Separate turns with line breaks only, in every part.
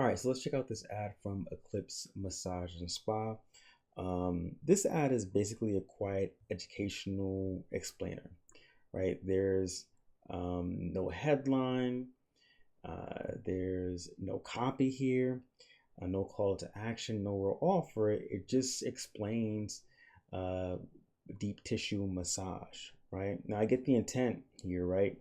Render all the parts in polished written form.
All right, so let's check out this ad from Eclipse Massage and Spa. This ad is basically a quiet educational explainer, right? There's no headline, there's no copy here, no call to action, no real offer. It just explains uh, deep tissue massage, right? Now I get the intent here, right?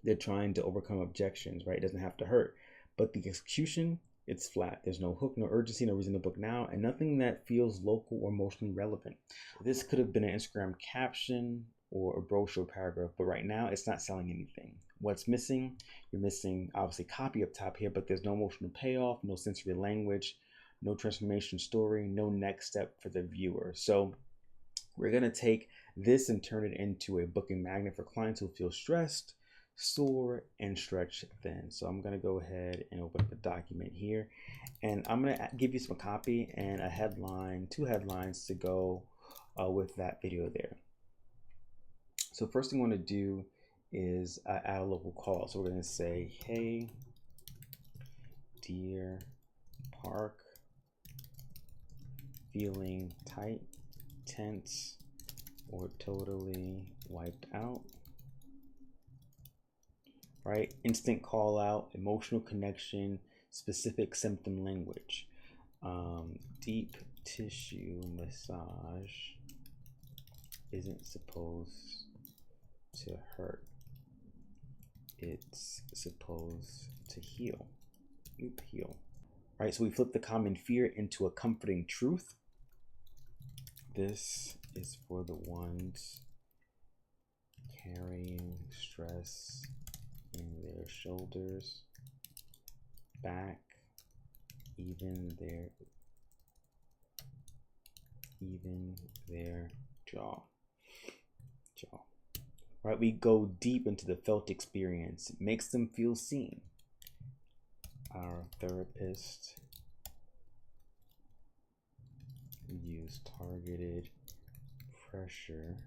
They're trying to overcome objections, right? It doesn't have to hurt. But the execution, it's flat. There's no hook, no urgency, no reason to book now, and nothing that feels local or emotionally relevant. This could have been an Instagram caption or a brochure paragraph, but right now it's not selling anything. What's missing? You're missing obviously copy up top here, but there's no emotional payoff, no sensory language, no transformation story, no next step for the viewer. So we're going to take this and turn it into a booking magnet for clients who feel stressed, sore, and stretch thin. So I'm going to go ahead and open up a document here, and I'm going to give you some copy and a headline, two headlines to go with that video there. So first thing I want to do is add a local call. So we're going to say, hey, Deer Park, feeling tight, tense, or totally wiped out, right? Instant call out, emotional connection, specific symptom language. Deep tissue massage isn't supposed to hurt. It's supposed to heal. Heal. All right, so we flip the common fear into a comforting truth. This is for the ones carrying stress in their shoulders, back, even their jaw. Right, we go deep into the felt experience. It makes them feel seen. Our therapist use targeted pressure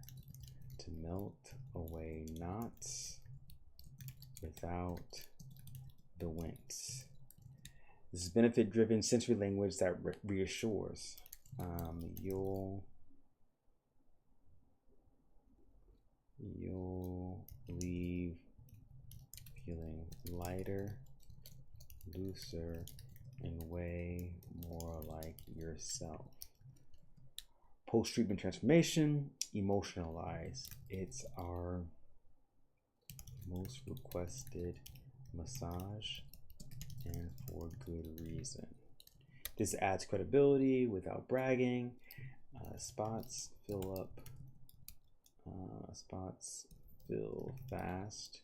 to melt away knots without the wince. This is benefit-driven sensory language that reassures. You'll leave feeling lighter, looser, and way more like yourself. Post-treatment transformation, emotionalize. It's our most requested massage, and for good reason. This adds credibility without bragging. Spots fill up. Spots fill fast,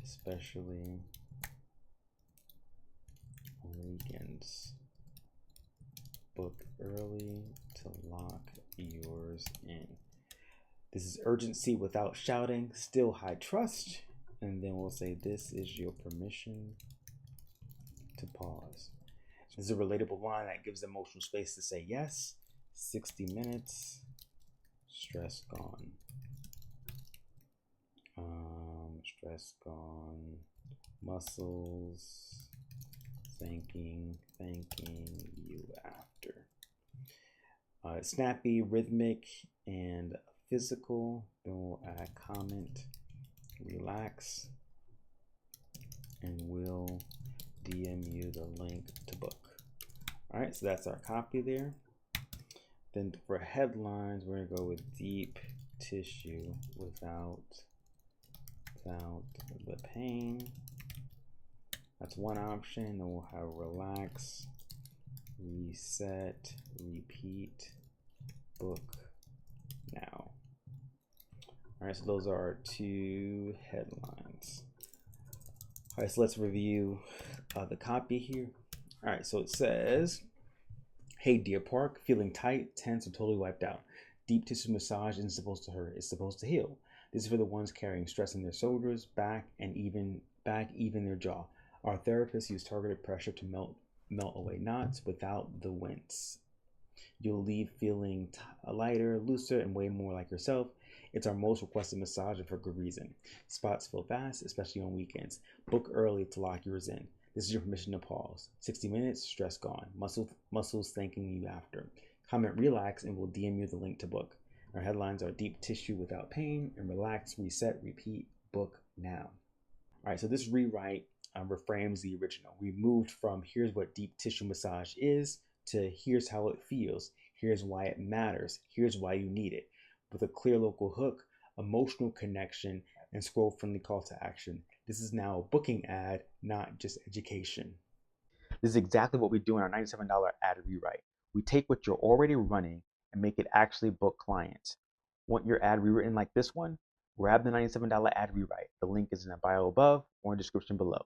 especially on weekends. Book early to lock yours in. This is urgency without shouting, still high trust. And then we'll say, this is your permission to pause. This is a relatable line that gives emotional space to say yes. 60 minutes, stress gone. Stress gone, muscles, thanking you after. Snappy, rhythmic, and physical. Then we'll add comment, relax, and we'll DM you the link to book. All right, so that's our copy there. Then for headlines, we're gonna go with deep tissue without the pain. That's one option. Then we'll have relax, reset, repeat, book now. All right, so those are our two headlines. All right, so let's review the copy here. All right, so it says, hey, Deer Park, feeling tight, tense, or totally wiped out. Deep tissue massage isn't supposed to hurt, it's supposed to heal. This is for the ones carrying stress in their shoulders, back, and even their jaw. Our therapists use targeted pressure to melt away knots without the wince. You'll leave feeling lighter, looser, and way more like yourself. It's our most requested massage and for good reason. Spots fill fast, especially on weekends. Book early to lock yours in. This is your permission to pause. 60 minutes, stress gone. Muscles thanking you after. Comment relax and we'll DM you the link to book. Our headlines are deep tissue without pain and relax, reset, repeat, book now. All right, so this rewrite reframes the original. We moved from here's what deep tissue massage is to here's how it feels, here's why it matters, here's why you need it, with a clear local hook, emotional connection, and scroll friendly call to action. This is now a booking ad, not just education. This is exactly what we do in our $97 ad rewrite. We take what you're already running and make it actually book clients. Want your ad rewritten like this one? Grab the $97 ad rewrite. The link is in the bio above or in the description below.